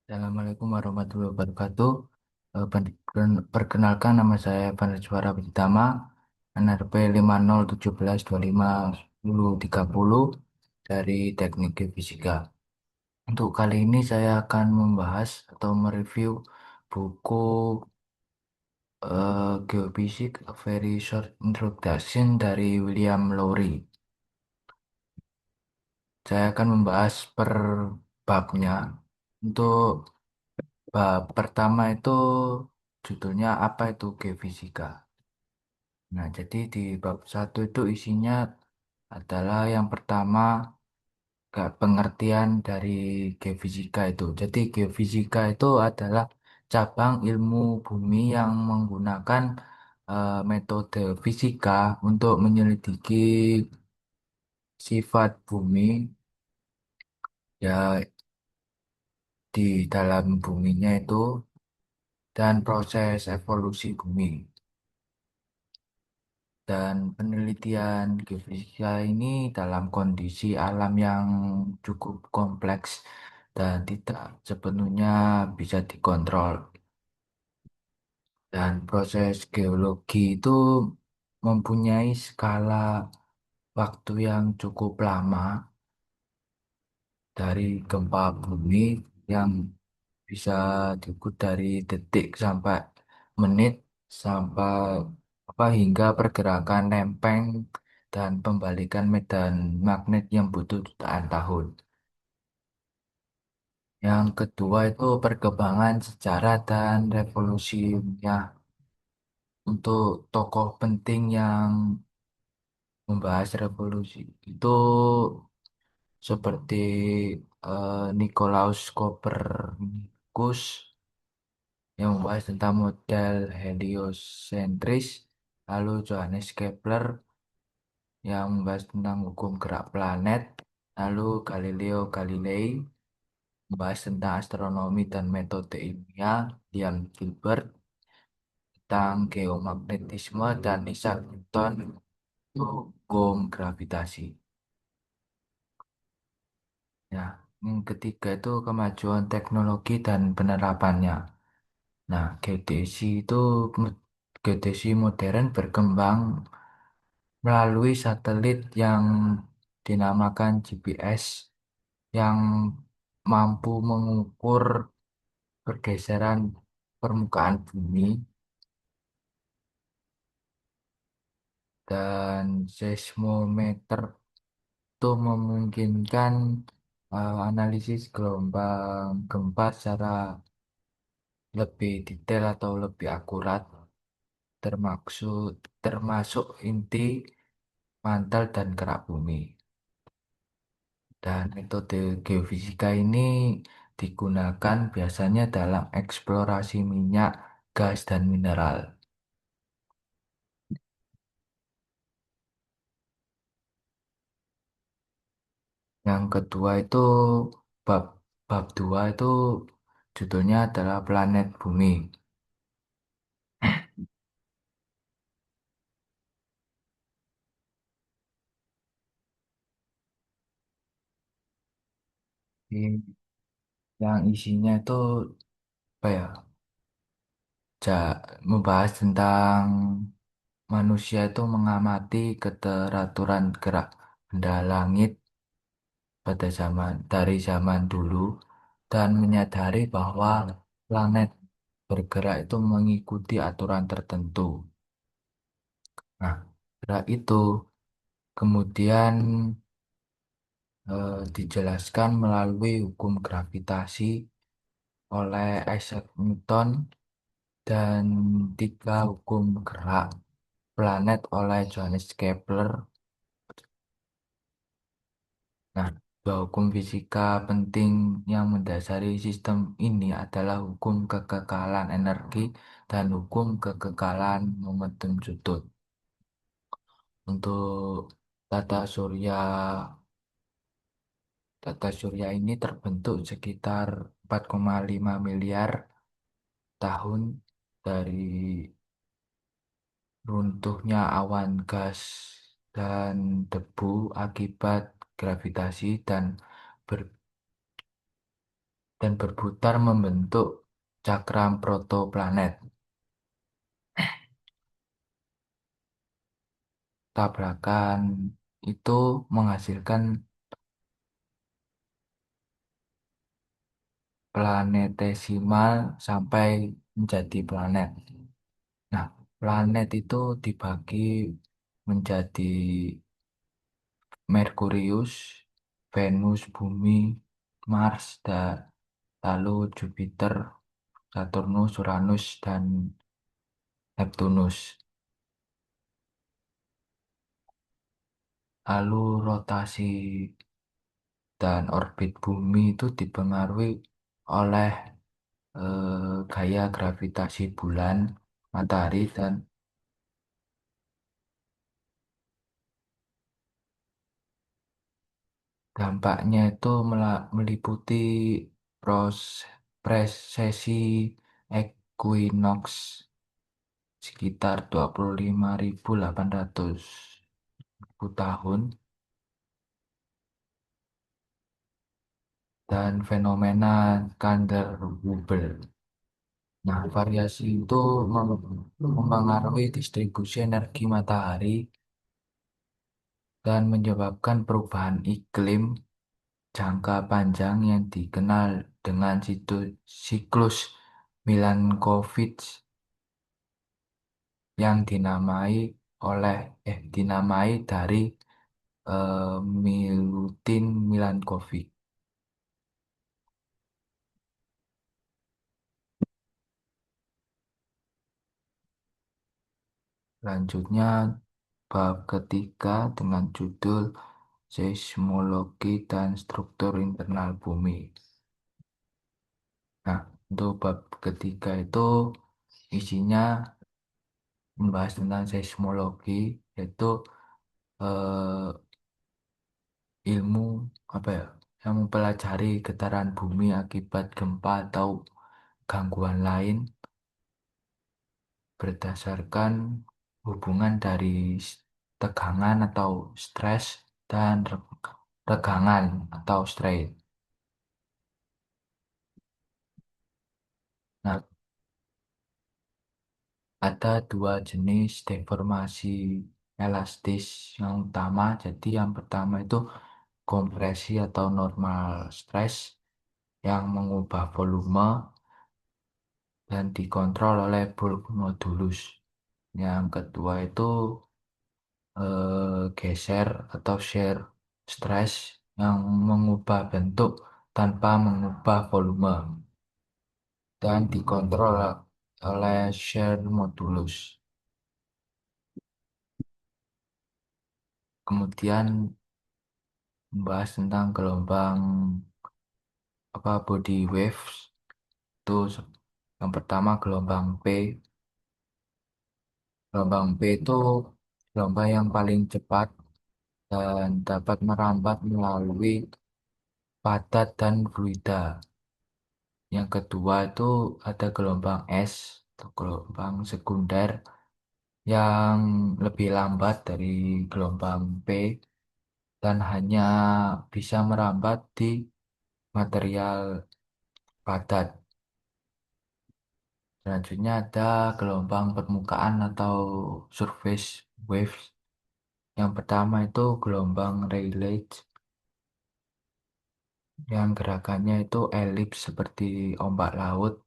Assalamualaikum warahmatullahi wabarakatuh. Perkenalkan nama saya Vaneswara Bintama, NRP 5017251030 dari Teknik Geofisika. Untuk kali ini saya akan membahas atau mereview buku Geophysics A Very Short Introduction dari William Lowry. Saya akan membahas per babnya. Untuk bab pertama itu judulnya apa itu geofisika. Nah, jadi di bab satu itu isinya adalah yang pertama pengertian dari geofisika itu. Jadi geofisika itu adalah cabang ilmu bumi yang menggunakan metode fisika untuk menyelidiki sifat bumi ya di dalam buminya itu dan proses evolusi bumi. Dan penelitian geofisika ini dalam kondisi alam yang cukup kompleks dan tidak sepenuhnya bisa dikontrol. Dan proses geologi itu mempunyai skala waktu yang cukup lama dari gempa bumi yang bisa diukur dari detik sampai menit sampai hingga pergerakan lempeng dan pembalikan medan magnet yang butuh jutaan tahun. Yang kedua itu perkembangan sejarah dan revolusinya untuk tokoh penting yang membahas revolusi itu seperti Nicolaus Copernicus yang membahas tentang model heliosentris, lalu Johannes Kepler yang membahas tentang hukum gerak planet, lalu Galileo Galilei membahas tentang astronomi dan metode ilmiah, William Gilbert tentang geomagnetisme dan Isaac Newton itu hukum gravitasi. Ya, yang ketiga itu kemajuan teknologi dan penerapannya. Nah, geodesi modern berkembang melalui satelit yang dinamakan GPS yang mampu mengukur pergeseran permukaan bumi dan seismometer itu memungkinkan analisis gelombang gempa secara lebih detail atau lebih akurat termaksud termasuk inti mantel dan kerak bumi. Dan metode geofisika ini digunakan biasanya dalam eksplorasi minyak, gas, dan mineral. Yang kedua itu bab bab dua itu judulnya adalah planet bumi. Ini yang isinya itu apa ya? Membahas tentang manusia itu mengamati keteraturan gerak benda langit pada dari zaman dulu dan menyadari bahwa planet bergerak itu mengikuti aturan tertentu. Nah, gerak itu kemudian dijelaskan melalui hukum gravitasi oleh Isaac Newton dan tiga hukum gerak planet oleh Johannes Kepler. Nah, dua hukum fisika penting yang mendasari sistem ini adalah hukum kekekalan energi dan hukum kekekalan momentum sudut. Untuk tata surya, tata surya ini terbentuk sekitar 4,5 miliar tahun dari runtuhnya awan gas dan debu akibat gravitasi dan dan berputar membentuk cakram protoplanet. Tabrakan itu menghasilkan planetesimal sampai menjadi planet. Nah, planet itu dibagi menjadi Merkurius, Venus, Bumi, Mars, dan lalu Jupiter, Saturnus, Uranus, dan Neptunus. Lalu rotasi dan orbit bumi itu dipengaruhi oleh gaya gravitasi bulan, matahari, dan dampaknya itu meliputi presesi equinox sekitar 25.800 tahun dan fenomena Kanderwoobel. Nah, variasi itu mempengaruhi distribusi energi matahari dan menyebabkan perubahan iklim jangka panjang yang dikenal dengan siklus Milankovitch yang dinamai dari Milutin Milankovitch. Selanjutnya bab ketiga dengan judul Seismologi dan Struktur Internal Bumi. Nah, untuk bab ketiga itu isinya membahas tentang seismologi, yaitu eh, ilmu apa ya, yang mempelajari getaran bumi akibat gempa atau gangguan lain berdasarkan hubungan dari tegangan atau stres dan regangan atau strain. Nah, ada dua jenis deformasi elastis yang utama. Jadi yang pertama itu kompresi atau normal stress yang mengubah volume dan dikontrol oleh bulk modulus. Yang kedua itu geser atau shear stress yang mengubah bentuk tanpa mengubah volume dan dikontrol oleh shear modulus. Kemudian membahas tentang gelombang body waves itu yang pertama gelombang P. Gelombang P itu gelombang yang paling cepat dan dapat merambat melalui padat dan fluida. Yang kedua itu ada gelombang S atau gelombang sekunder yang lebih lambat dari gelombang P dan hanya bisa merambat di material padat. Selanjutnya ada gelombang permukaan atau surface waves. Yang pertama itu gelombang Rayleigh yang gerakannya itu elips seperti ombak laut.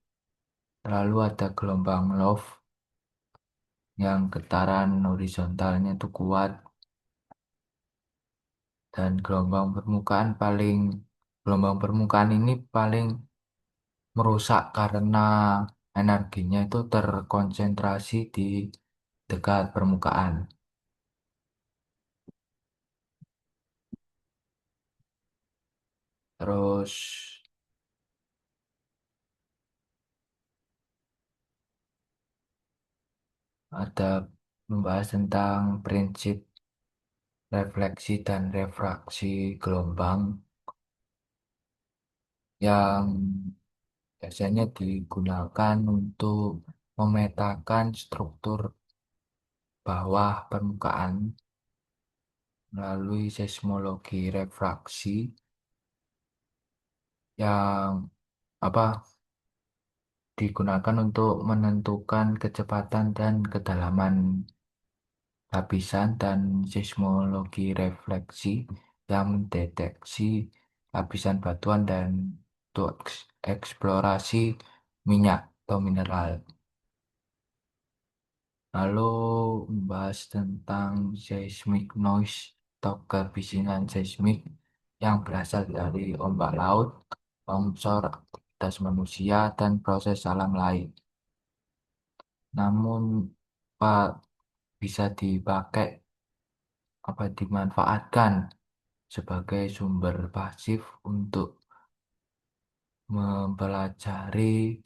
Lalu ada gelombang Love yang getaran horizontalnya itu kuat dan gelombang permukaan ini paling merusak karena energinya itu terkonsentrasi di dekat permukaan. Terus ada membahas tentang prinsip refleksi dan refraksi gelombang yang biasanya digunakan untuk memetakan struktur bawah permukaan melalui seismologi refraksi yang apa digunakan untuk menentukan kecepatan dan kedalaman lapisan dan seismologi refleksi yang mendeteksi lapisan batuan dan untuk eksplorasi minyak atau mineral. Lalu membahas tentang seismic noise atau kebisingan seismik yang berasal dari ombak laut, longsor, aktivitas manusia, dan proses alam lain. Namun, Pak, bisa dipakai dimanfaatkan sebagai sumber pasif untuk mempelajari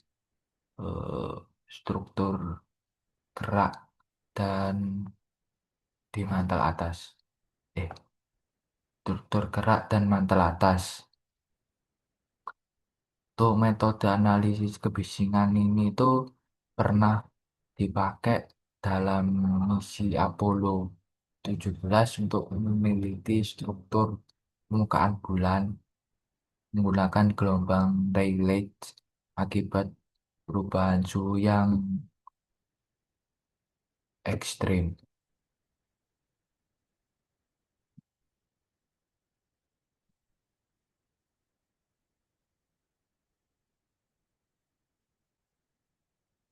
eh, struktur gerak dan di mantel atas. Eh, struktur gerak dan mantel atas. Untuk metode analisis kebisingan ini tuh pernah dipakai dalam misi Apollo 17 untuk meneliti struktur permukaan bulan menggunakan gelombang Rayleigh akibat perubahan suhu yang ekstrim.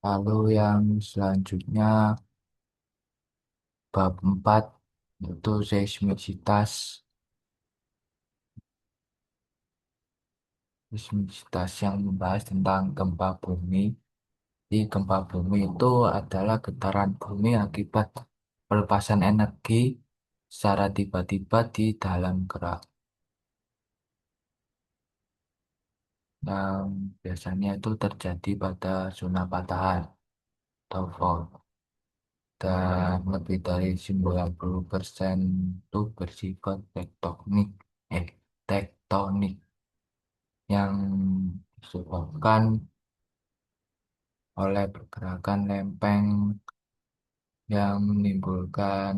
Lalu yang selanjutnya bab 4 yaitu seismisitas. Seismisitas yang membahas tentang gempa bumi. Di gempa bumi itu adalah getaran bumi akibat pelepasan energi secara tiba-tiba di dalam gerak. Yang biasanya itu terjadi pada zona patahan atau fault. Dan lebih dari 90% itu bersifat tektonik, eh, tektonik yang disebabkan oleh pergerakan lempeng yang menimbulkan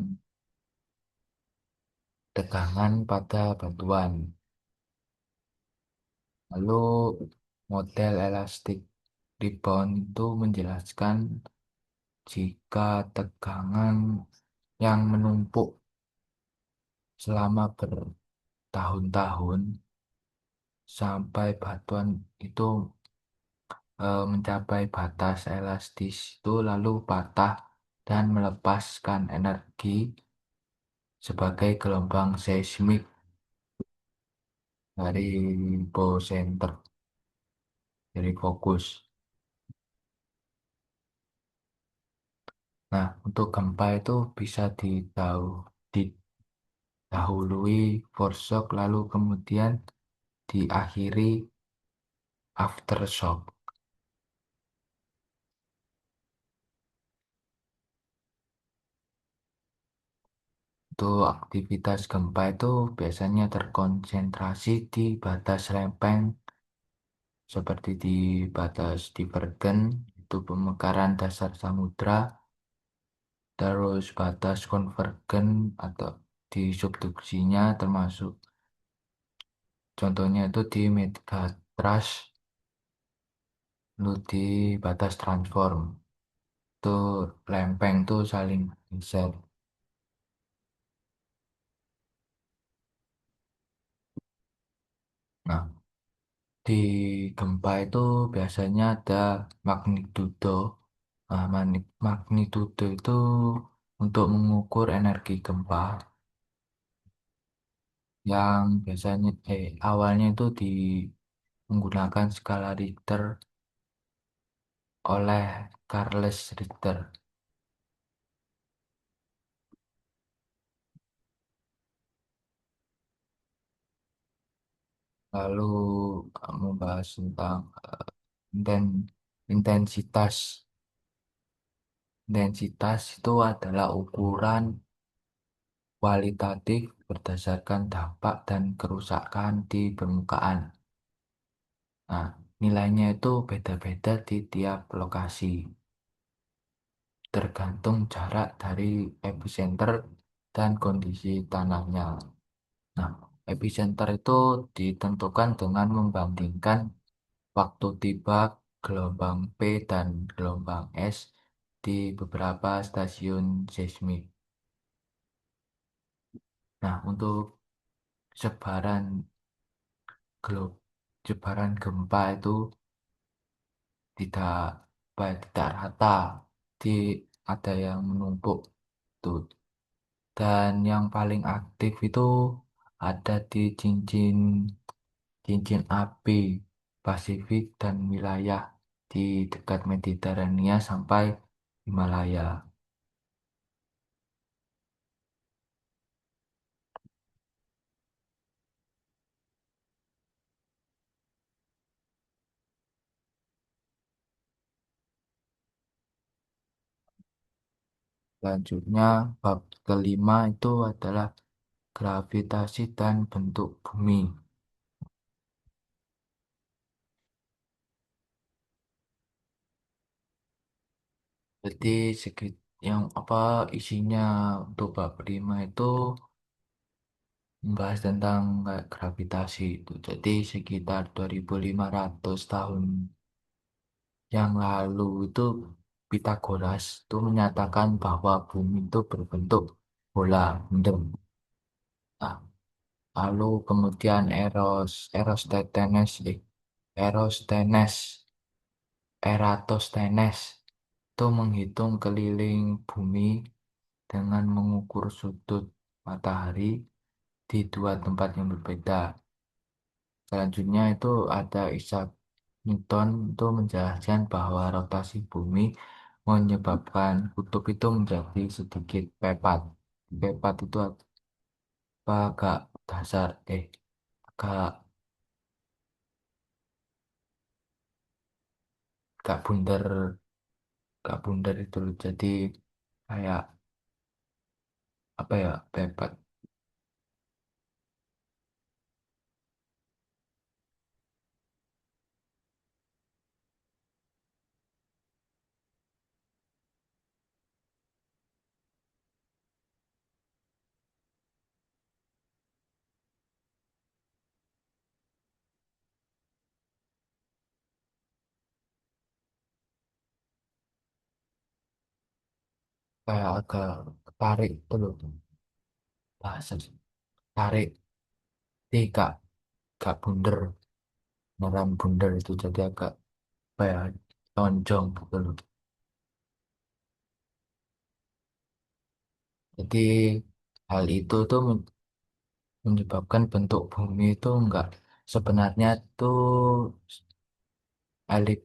tegangan pada batuan. Lalu model elastik rebound itu menjelaskan jika tegangan yang menumpuk selama bertahun-tahun sampai batuan itu mencapai batas elastis itu lalu patah dan melepaskan energi sebagai gelombang seismik dari center dari fokus. Nah, untuk gempa itu bisa didahului foreshock lalu kemudian diakhiri aftershock. Untuk aktivitas gempa itu biasanya terkonsentrasi di batas lempeng seperti di batas divergen, itu pemekaran dasar samudra, terus batas konvergen atau di subduksinya termasuk contohnya itu di megatrust, lalu di batas transform, itu lempeng tuh saling geser. Nah, di gempa itu biasanya ada magnitudo. Nah, magnitudo itu untuk mengukur energi gempa yang biasanya awalnya itu menggunakan skala Richter oleh Charles Richter. Lalu membahas tentang inten- intensitas. Intensitas itu adalah ukuran kualitatif berdasarkan dampak dan kerusakan di permukaan. Nah, nilainya itu beda-beda di tiap lokasi, tergantung jarak dari epicenter dan kondisi tanahnya. Nah, epicenter itu ditentukan dengan membandingkan waktu tiba gelombang P dan gelombang S di beberapa stasiun seismik. Nah, untuk sebaran gelo- sebaran gempa itu tidak tidak rata, di ada yang menumpuk tuh. Dan yang paling aktif itu ada di cincin cincin api Pasifik dan wilayah di dekat Mediterania sampai Himalaya. Selanjutnya, bab kelima itu adalah gravitasi dan bentuk bumi. Jadi yang apa isinya untuk bab 5 itu membahas tentang kayak gravitasi itu. Jadi sekitar 2500 tahun yang lalu itu Pitagoras itu menyatakan bahwa bumi itu berbentuk bola bunder. Nah, lalu kemudian Eratosthenes Eratosthenes itu menghitung keliling bumi dengan mengukur sudut matahari di dua tempat yang berbeda. Selanjutnya itu ada Isaac Newton itu menjelaskan bahwa rotasi bumi menyebabkan kutub itu menjadi sedikit pepat. Pepat itu apa agak dasar, agak agak bundar, agak bundar itu loh. Jadi kayak apa ya pepat kayak agak tarik itu loh bahasa tarik, gak bundar, beneran bundar itu jadi agak apa ya tonjong gitu loh. Jadi hal itu tuh menyebabkan bentuk bumi itu enggak sebenarnya tuh elip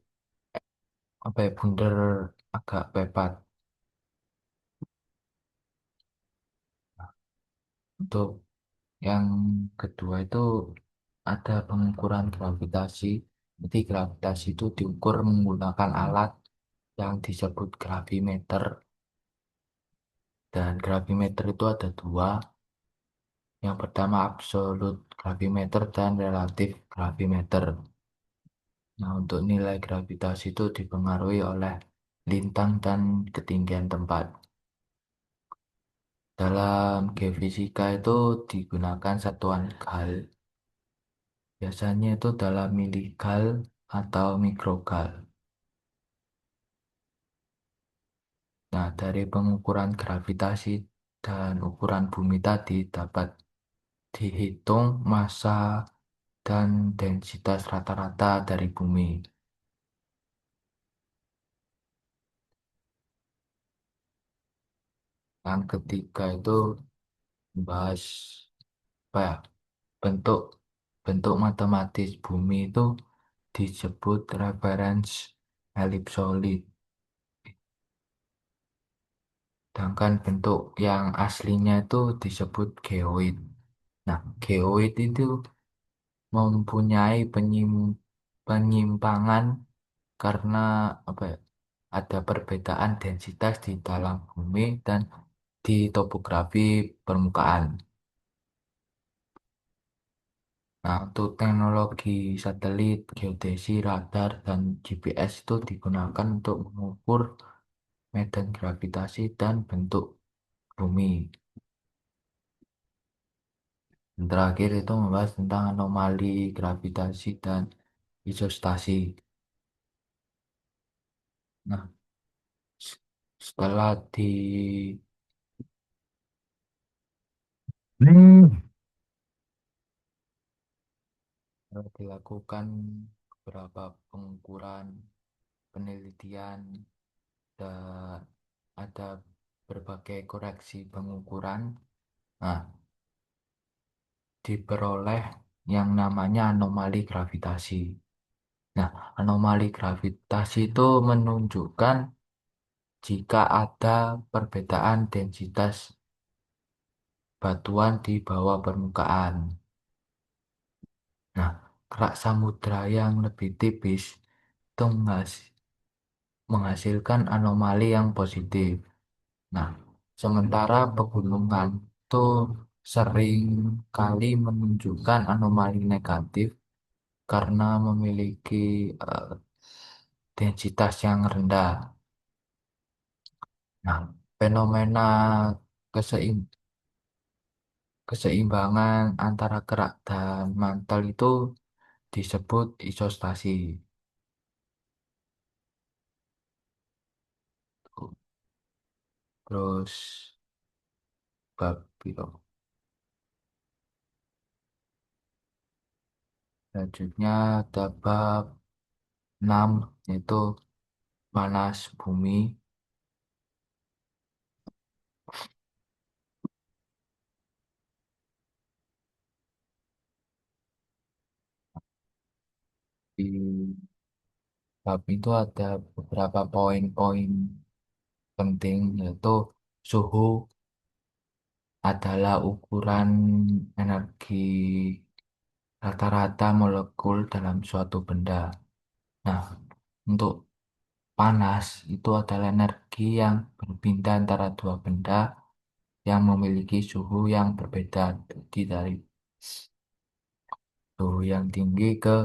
apa ya bundar agak pepat. Untuk yang kedua itu ada pengukuran gravitasi. Jadi gravitasi itu diukur menggunakan alat yang disebut gravimeter. Dan gravimeter itu ada dua. Yang pertama absolute gravimeter dan relatif gravimeter. Nah, untuk nilai gravitasi itu dipengaruhi oleh lintang dan ketinggian tempat. Dalam geofisika itu digunakan satuan gal. Biasanya itu dalam miligal atau mikrogal. Nah, dari pengukuran gravitasi dan ukuran bumi tadi dapat dihitung massa dan densitas rata-rata dari bumi. Yang ketiga itu membahas apa ya, bentuk bentuk matematis bumi itu disebut reference ellipsoid. Sedangkan bentuk yang aslinya itu disebut geoid. Nah, geoid itu mempunyai penyimpangan karena apa ya, ada perbedaan densitas di dalam bumi dan di topografi permukaan. Nah, untuk teknologi satelit, geodesi, radar, dan GPS itu digunakan untuk mengukur medan gravitasi dan bentuk bumi. Dan terakhir itu membahas tentang anomali gravitasi dan isostasi. Nah, s- setelah Hmm. dilakukan beberapa pengukuran, penelitian, dan ada berbagai koreksi pengukuran. Nah, diperoleh yang namanya anomali gravitasi. Nah, anomali gravitasi itu menunjukkan jika ada perbedaan densitas batuan di bawah permukaan. Nah, kerak samudra yang lebih tipis itu menghasilkan anomali yang positif. Nah, sementara pegunungan itu sering kali menunjukkan anomali negatif karena memiliki eh, densitas yang rendah. Nah, fenomena keseim- keseimbangan antara gerak dan mantel itu disebut isostasi. Terus bab itu. Selanjutnya ada bab 6 yaitu panas bumi. Di bab itu ada beberapa poin-poin penting yaitu suhu adalah ukuran energi rata-rata molekul dalam suatu benda. Nah, untuk panas itu adalah energi yang berpindah antara dua benda yang memiliki suhu yang berbeda. Jadi dari suhu yang tinggi ke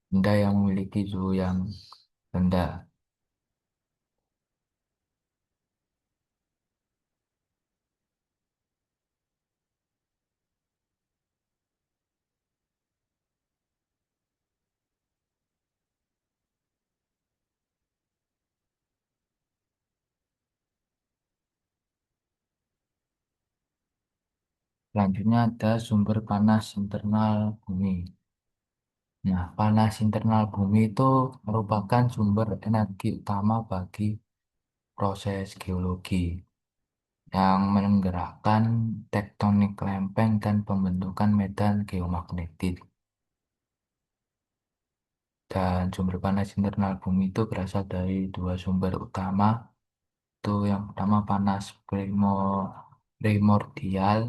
benda yang memiliki suhu yang rendah. Selanjutnya ada sumber panas internal bumi. Nah, panas internal bumi itu merupakan sumber energi utama bagi proses geologi yang menggerakkan tektonik lempeng dan pembentukan medan geomagnetik. Dan sumber panas internal bumi itu berasal dari dua sumber utama. Itu yang pertama panas primordial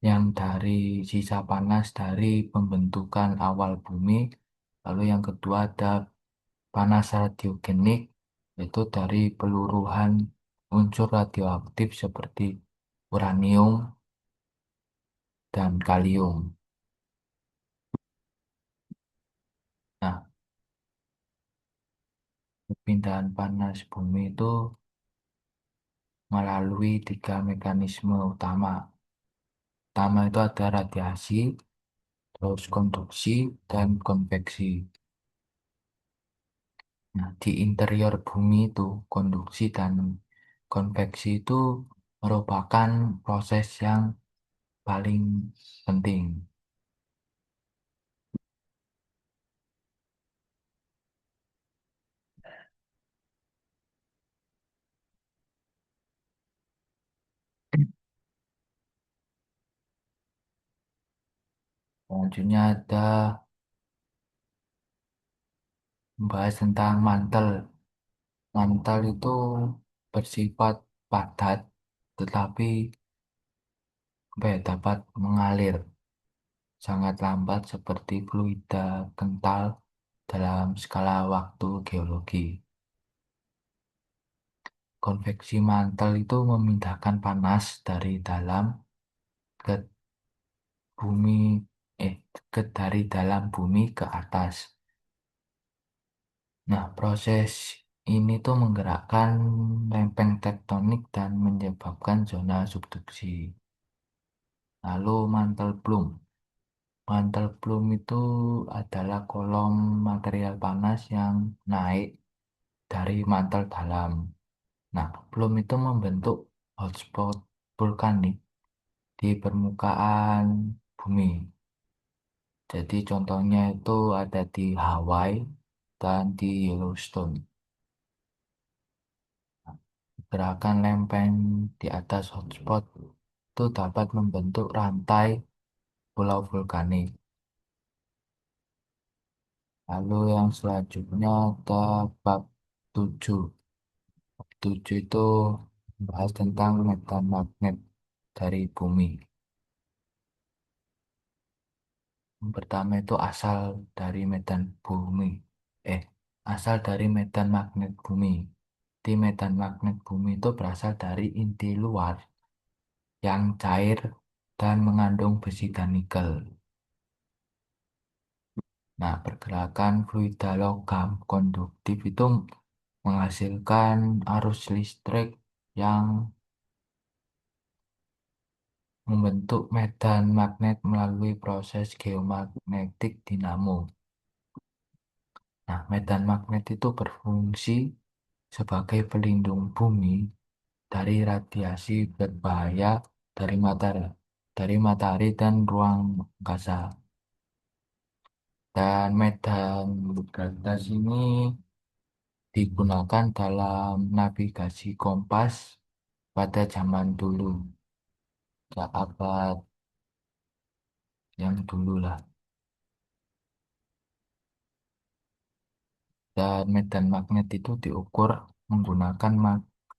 yang dari sisa panas dari pembentukan awal bumi. Lalu yang kedua ada panas radiogenik, yaitu dari peluruhan unsur radioaktif seperti uranium dan kalium. Nah, perpindahan panas bumi itu melalui tiga mekanisme utama. Pertama itu ada radiasi, terus konduksi, dan konveksi. Nah, di interior bumi itu konduksi dan konveksi itu merupakan proses yang paling penting. Selanjutnya ada membahas tentang mantel. Mantel itu bersifat padat, tetapi dapat mengalir sangat lambat seperti fluida kental dalam skala waktu geologi. Konveksi mantel itu memindahkan panas dari dalam ke bumi, eh, dari dalam bumi ke atas. Nah, proses ini tuh menggerakkan lempeng tektonik dan menyebabkan zona subduksi. Lalu mantel Bloom. Mantel plume itu adalah kolom material panas yang naik dari mantel dalam. Nah, plume itu membentuk hotspot vulkanik di permukaan bumi. Jadi contohnya itu ada di Hawaii dan di Yellowstone. Gerakan lempeng di atas hotspot itu dapat membentuk rantai pulau vulkanik. Lalu yang selanjutnya ada bab 7. Bab 7 itu membahas tentang medan magnet dari bumi. Yang pertama itu asal dari medan bumi. Eh, asal dari medan magnet bumi. Di medan magnet bumi itu berasal dari inti luar yang cair dan mengandung besi dan nikel. Nah, pergerakan fluida logam konduktif itu menghasilkan arus listrik yang membentuk medan magnet melalui proses geomagnetik dinamo. Nah, medan magnet itu berfungsi sebagai pelindung bumi dari radiasi berbahaya dari matahari dan ruang angkasa. Dan medan ganas ini digunakan dalam navigasi kompas pada zaman dulu, ya abad yang dulu lah. Dan medan magnet itu diukur menggunakan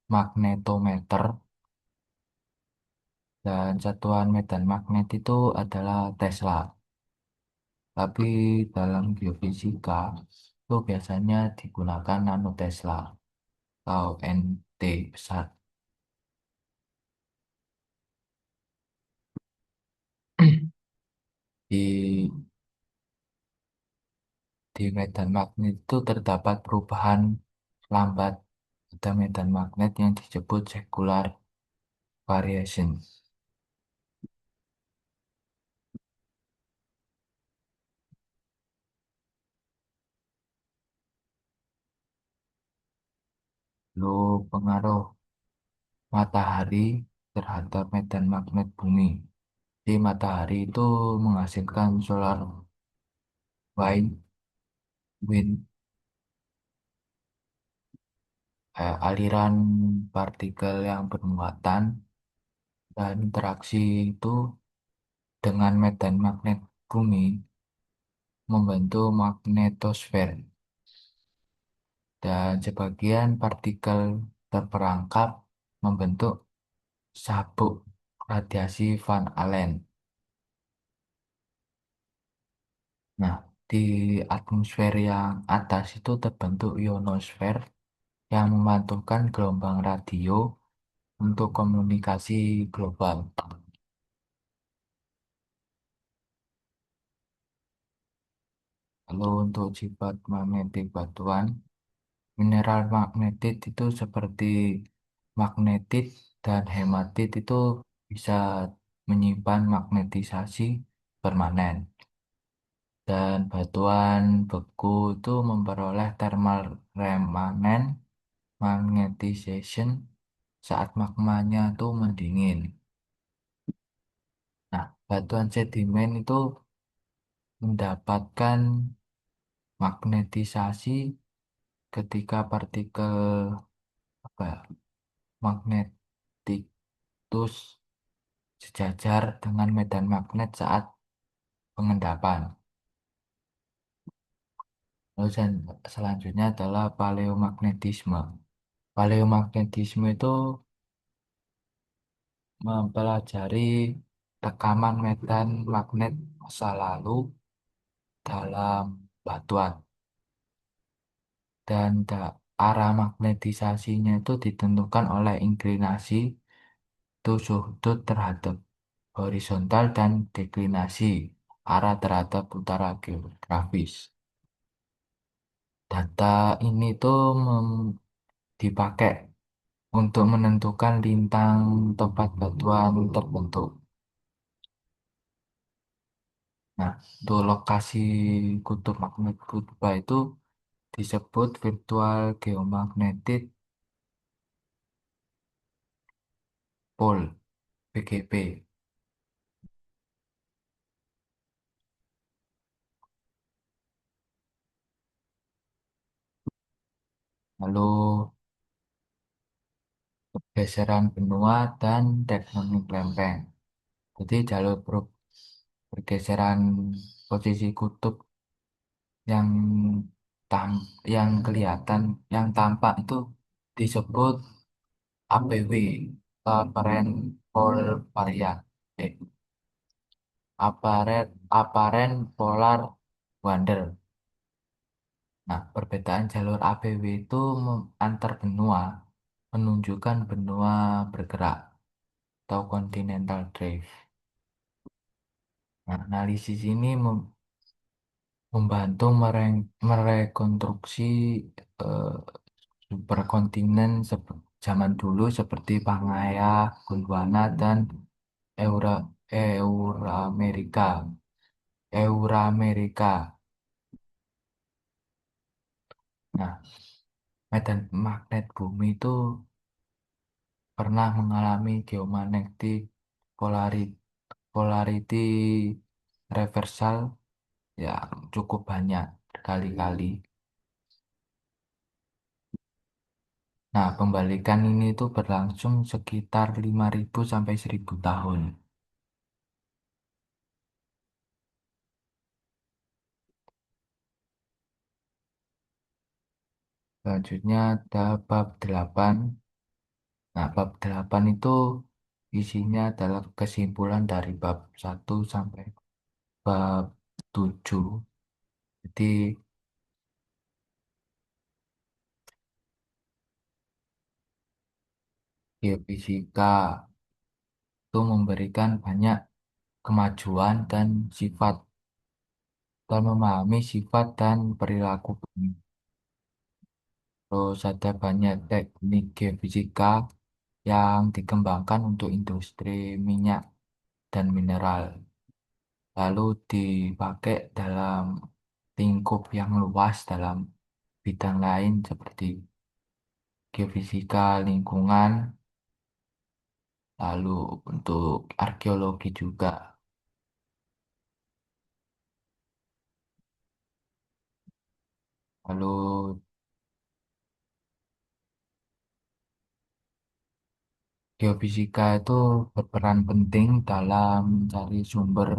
magnetometer dan satuan medan magnet itu adalah Tesla. Tapi dalam geofisika itu biasanya digunakan nano Tesla atau NT besar. Di Di medan magnet itu terdapat perubahan lambat pada medan magnet yang disebut circular variation. Lalu pengaruh matahari terhadap medan magnet bumi. Di matahari itu menghasilkan solar wind, aliran partikel yang bermuatan dan interaksi itu dengan medan magnet bumi membentuk magnetosfer. Dan sebagian partikel terperangkap membentuk sabuk radiasi Van Allen. Nah, di atmosfer yang atas itu terbentuk ionosfer yang memantulkan gelombang radio untuk komunikasi global. Lalu untuk sifat magnetik batuan, mineral magnetit itu seperti magnetit dan hematit itu bisa menyimpan magnetisasi permanen. Dan batuan beku itu memperoleh thermal remanen magnetization saat magmanya itu mendingin. Nah, batuan sedimen itu mendapatkan magnetisasi ketika partikel apa ya, magneticus sejajar dengan medan magnet saat pengendapan. Lalu selanjutnya adalah paleomagnetisme. Paleomagnetisme itu mempelajari rekaman medan magnet masa lalu dalam batuan dan arah magnetisasinya itu ditentukan oleh inklinasi itu sudut terhadap horizontal dan deklinasi arah terhadap utara geografis. Data ini tuh dipakai untuk menentukan lintang tempat batuan terbentuk. Nah, untuk lokasi kutub magnet purba itu disebut virtual geomagnetic pole (VGP). Lalu pergeseran benua dan tektonik lempeng. Jadi jalur pergeseran posisi kutub yang tam yang kelihatan, yang tampak itu disebut APW, apparent pole variant, eh, apparent polar wander. Nah, perbedaan jalur APW itu antar benua menunjukkan benua bergerak atau continental drift. Nah, analisis ini membantu merekonstruksi eh, superkontinen zaman dulu seperti Pangaea, Gondwana, dan Eura Euramerika. Euramerika. Nah, medan magnet bumi itu pernah mengalami geomagnetic polarity, polarity reversal yang cukup banyak berkali-kali. Nah, pembalikan ini tuh berlangsung sekitar 5.000 sampai 1.000 tahun. Selanjutnya ada bab 8. Nah, bab 8 itu isinya adalah kesimpulan dari bab 1 sampai bab 7. Jadi, geofisika itu memberikan banyak kemajuan dan sifat dan memahami sifat dan perilaku bumi. Terus ada banyak teknik geofisika yang dikembangkan untuk industri minyak dan mineral. Lalu dipakai dalam lingkup yang luas dalam bidang lain seperti geofisika lingkungan, lalu untuk arkeologi juga. Lalu geofisika itu berperan penting dalam mencari sumber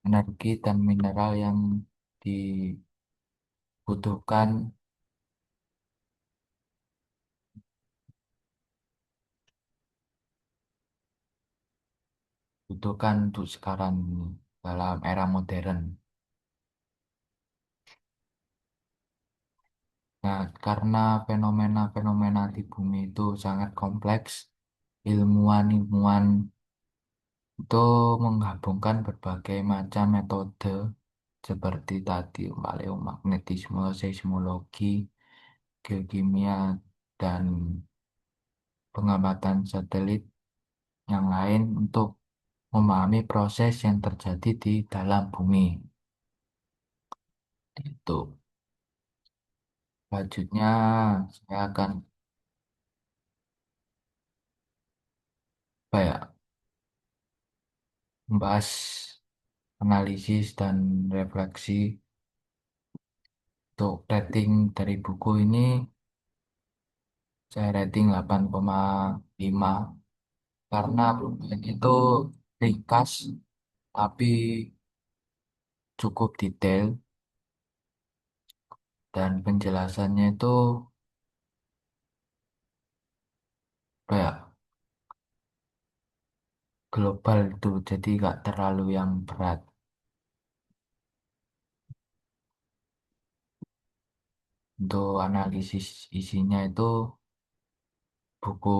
energi dan mineral yang dibutuhkan butuhkan untuk sekarang ini dalam era modern. Nah, karena fenomena-fenomena di bumi itu sangat kompleks, ilmuwan-ilmuwan itu menggabungkan berbagai macam metode seperti tadi paleomagnetisme, seismologi, geokimia, dan pengamatan satelit yang lain untuk memahami proses yang terjadi di dalam bumi. Itu. Selanjutnya, saya akan apa ya, membahas analisis dan refleksi. Untuk rating dari buku ini, saya rating 8,5 karena buku itu ringkas tapi cukup detail dan penjelasannya itu kayak global itu, jadi nggak terlalu yang berat. Untuk analisis isinya itu, buku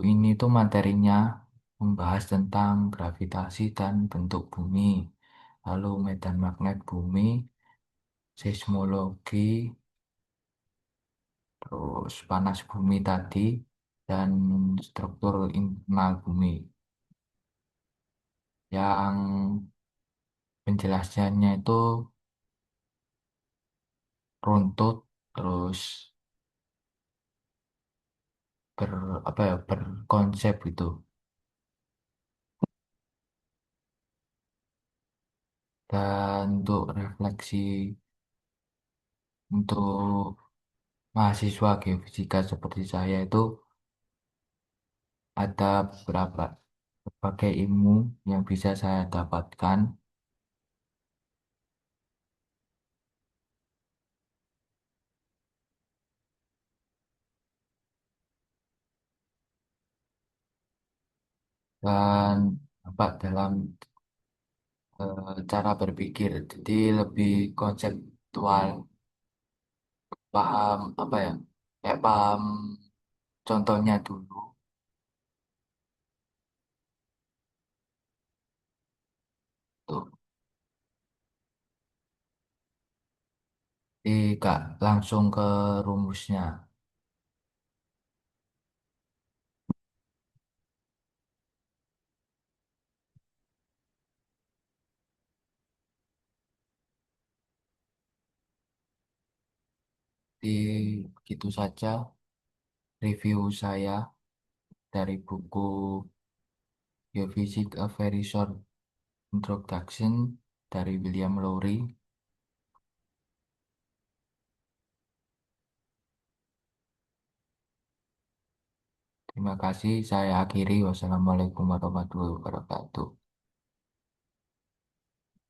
ini tuh materinya membahas tentang gravitasi dan bentuk bumi, lalu medan magnet bumi, seismologi, terus panas bumi tadi, dan struktur internal bumi. Yang penjelasannya itu runtut, terus ber apa ya berkonsep gitu. Dan untuk refleksi untuk mahasiswa geofisika seperti saya itu ada beberapa berbagai ilmu yang bisa saya dapatkan. Dan apa dalam cara berpikir, jadi lebih konseptual, paham apa ya, kayak paham contohnya dulu tuh, jadi gak langsung ke rumusnya, jadi begitu saja review saya dari buku Geophysics A Very Short Introduction dari William Lowry. Terima kasih, saya akhiri. Wassalamualaikum warahmatullahi wabarakatuh.